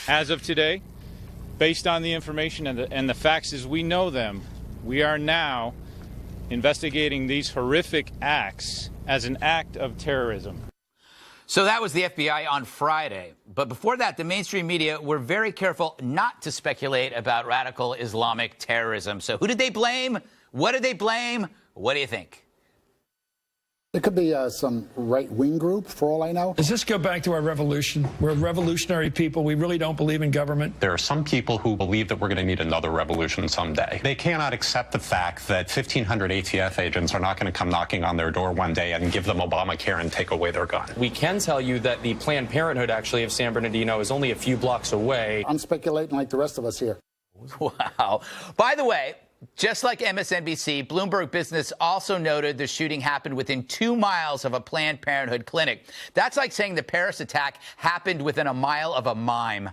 As of today, based on the information and the facts as we know them, we are now investigating these horrific acts as an act of terrorism. So that was the FBI on Friday. But before that, the mainstream media were very careful not to speculate about radical Islamic terrorism. So who did they blame? What did they blame? What do you think? It could be some right-wing group, for all I know. Does this go back to our revolution? We're revolutionary people. We really don't believe in government. There are some people who believe that we're going to need another revolution someday. They cannot accept the fact that 1,500 ATF agents are not going to come knocking on their door one day and give them Obamacare and take away their gun. We can tell you that the Planned Parenthood, actually, of San Bernardino is only a few blocks away. I'm speculating like the rest of us here. Wow. By the way, just like MSNBC, Bloomberg Business also noted the shooting happened within 2 miles of a Planned Parenthood clinic. That's like saying the Paris attack happened within a mile of a mime.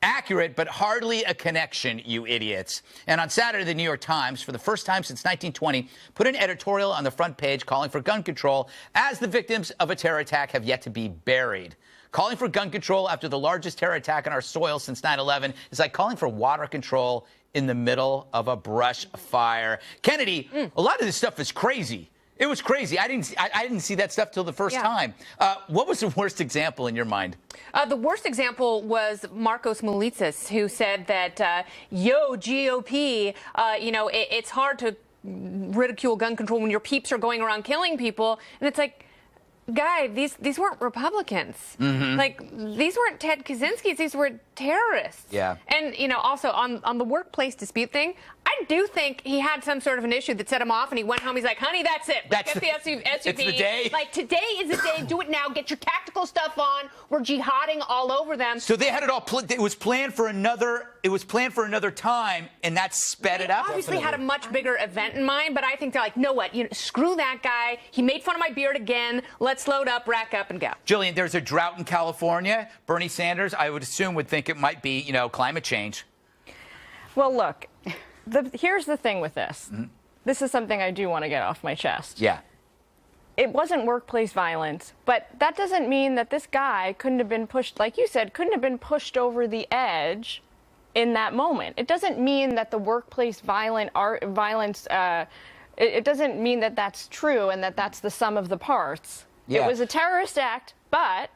Accurate, but hardly a connection, you idiots. And on Saturday, the New York Times, for the first time since 1920, put an editorial on the front page calling for gun control as the victims of a terror attack have yet to be buried. Calling for gun control after the largest terror attack on our soil since 9/11 is like calling for water control in the middle of a brush fire. Kennedy, a lot of this stuff is crazy. It was crazy. I didn't see that stuff till the first time. What was the worst example in your mind? The worst example was Marcos Moulitsas, who said that, yo, GOP, it's hard to ridicule gun control when your peeps are going around killing people. And it's like, guy, these weren't Republicans. Like, these weren't Ted Kaczynski's. These were terrorists. Yeah. And, also on the workplace dispute thing, I do think he had some sort of an issue that set him off, and he went home. He's like, honey, that's it. Let's get the SUV. It's the day. Like, today is the day. Do it now. Get your tactical stuff on. We're jihading all over them. So they had it all. It was planned for another. It was planned for another time, and that sped it up. Obviously had a much bigger event in mind, but I think they're like, know what? Screw that guy. He made fun of my beard again. Let's load up, rack up, and go. Jillian, there's a drought in California. Bernie Sanders, I would assume, would think it might be, climate change. Well, look, here's the thing with this. This is something I do want to get off my chest. Yeah. It wasn't workplace violence, but that doesn't mean that this guy couldn't have been pushed, like you said, couldn't have been pushed over the edge in that moment. It doesn't mean that the workplace violence, it doesn't mean that that's true and that that's the sum of the parts. Yeah. It was a terrorist act, but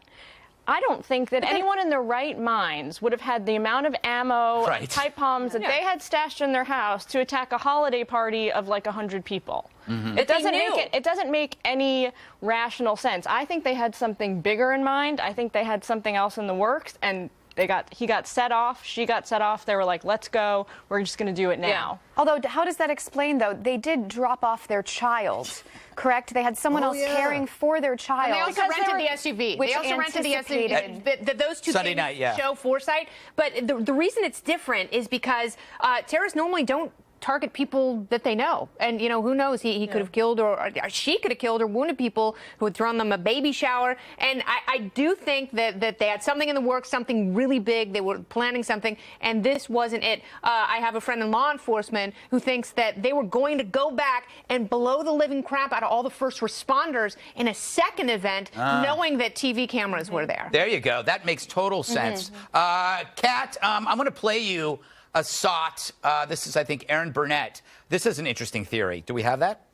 I don't think that anyone in their right minds would have had the amount of ammo, and pipe bombs that they had stashed in their house to attack a holiday party of like 100 people. It doesn't make any rational sense. I think they had something bigger in mind. I think they had something else in the works, and he got set off, she got set off. They were like, let's go. We're just going to do it now. Yeah. Although, how does that explain, though? They did drop off their child, correct? They had someone else caring for their child. And they also rented the SUV. They also rented the SUV. Those two Sunday things night, show foresight. But the reason it's different is because terrorists normally don't target people that they know. And, who knows? He could have killed or she could have killed or wounded people who had thrown them a baby shower. And I do think that they had something in the works, something really big. They were planning something, and this wasn't it. I have a friend in law enforcement who thinks that they were going to go back and blow the living crap out of all the first responders in a second event, knowing that TV cameras were there. There you go. That makes total sense. Kat, I'm going to play you a SOT. This is, I think, Erin Burnett. This is an interesting theory. Do we have that?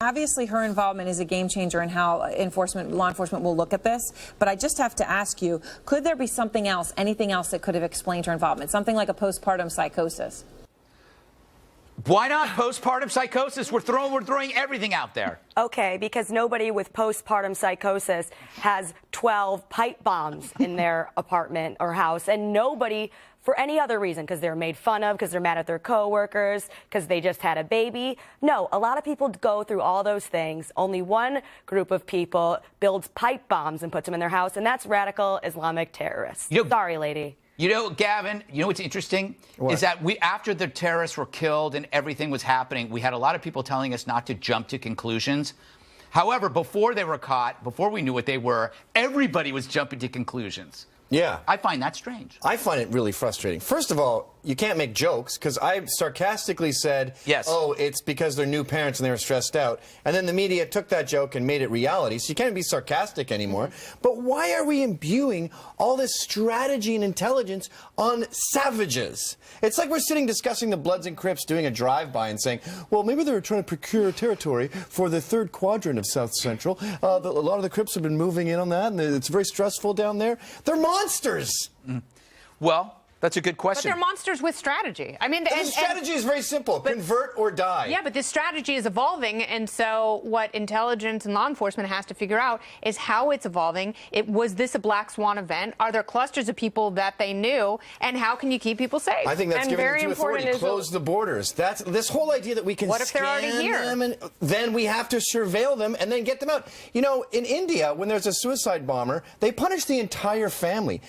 Obviously, her involvement is a game changer in how law enforcement will look at this. But I just have to ask you, could there be something else, anything else that could have explained her involvement? Something like a postpartum psychosis? Why not postpartum psychosis? We're throwing everything out there. Okay, because nobody with postpartum psychosis has 12 pipe bombs in their apartment or house, and nobody for any other reason, because they're made fun of, because they're mad at their coworkers, because they just had a baby. No, a lot of people go through all those things. Only one group of people builds pipe bombs and puts them in their house, and that's radical Islamic terrorists. Sorry, lady. Gavin, what's interesting is that after the terrorists were killed and everything was happening, we had a lot of people telling us not to jump to conclusions. However, before they were caught, before we knew what they were, everybody was jumping to conclusions. Yeah. I find that strange. I find it really frustrating. First of all, you can't make jokes, because I sarcastically said, yes, oh, it's because they're new parents and they were stressed out. And then the media took that joke and made it reality, so you can't be sarcastic anymore. But why are we imbuing all this strategy and intelligence on savages? It's like we're sitting discussing the Bloods and Crips doing a drive-by and saying, well, maybe they were trying to procure territory for the third quadrant of South Central. A lot of the Crips have been moving in on that, and it's very stressful down there. They're monsters. Well, that's a good question. But they're monsters with strategy. I mean, the strategy is very simple. Convert or die. Yeah, but this strategy is evolving, and so what intelligence and law enforcement has to figure out is how it's evolving. Was this a black swan event? Are there clusters of people that they knew? And how can you keep people safe? I think that's giving them to authority. Close the borders. That's this whole idea that we can scan them, and then we have to surveil them and then get them out. You know, in India, when there's a suicide bomber, they punish the entire family.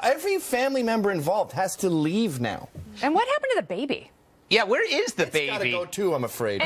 Every family member involved has to leave now. And what happened to the baby? Yeah, where is the baby? It's got to go too, I'm afraid.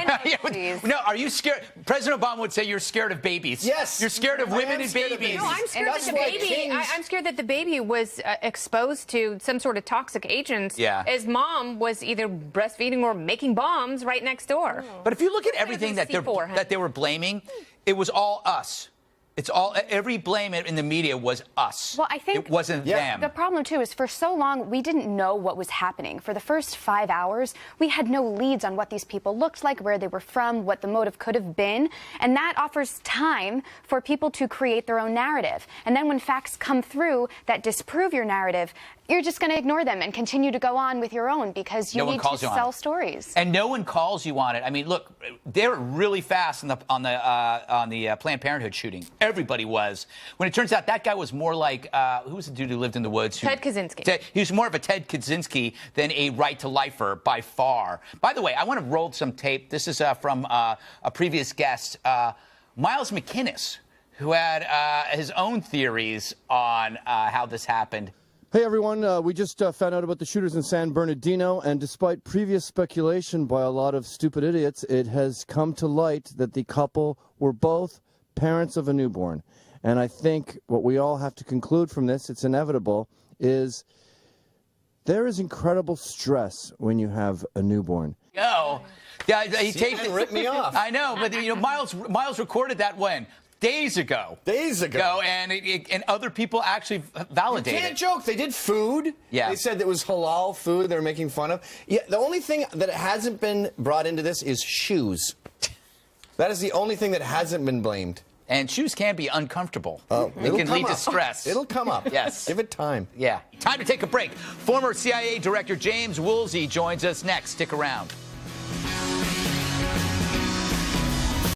No, are you scared? President Obama would say you're scared of babies. Yes. You're scared of women and babies. No, I'm scared that the baby. I'm scared that the baby was exposed to some sort of toxic agents. Yeah. His mom was either breastfeeding or making bombs right next door. But if you look at everything that they were blaming, it was all us. It's all, every blame in the media was us. Well, I think it wasn't them. The problem, too, is for so long, we didn't know what was happening. For the first 5 hours, we had no leads on what these people looked like, where they were from, what the motive could have been. And that offers time for people to create their own narrative. And then when facts come through that disprove your narrative, you're just going to ignore them and continue to go on with your own because you need to sell stories. And no one calls you on it. I mean, look, they're really fast on the Planned Parenthood shooting. Everybody was. When it turns out that guy was more like, who was the dude who lived in the woods? Ted Kaczynski. He was more of a Ted Kaczynski than a right-to-lifer by far. By the way, I want to roll some tape. This is from a previous guest, Miles McInnes, who had his own theories on how this happened. Hey everyone, we just found out about the shooters in San Bernardino, and despite previous speculation by a lot of stupid idiots, it has come to light that the couple were both parents of a newborn. And I think what we all have to conclude from this, it's inevitable, is there is incredible stress when you have a newborn. Yeah, he taped it. Ripped me off. I know, but you know, Miles recorded that when? Days ago. And other people actually validated it. You can't joke. They did food. Yeah. They said it was halal food they were making fun of. Yeah, the only thing that hasn't been brought into this is shoes. That is the only thing that hasn't been blamed. And shoes can be uncomfortable. It can lead to stress. It'll come up. Yes. Give it time. Yeah. Time to take a break. Former CIA Director James Woolsey joins us next. Stick around.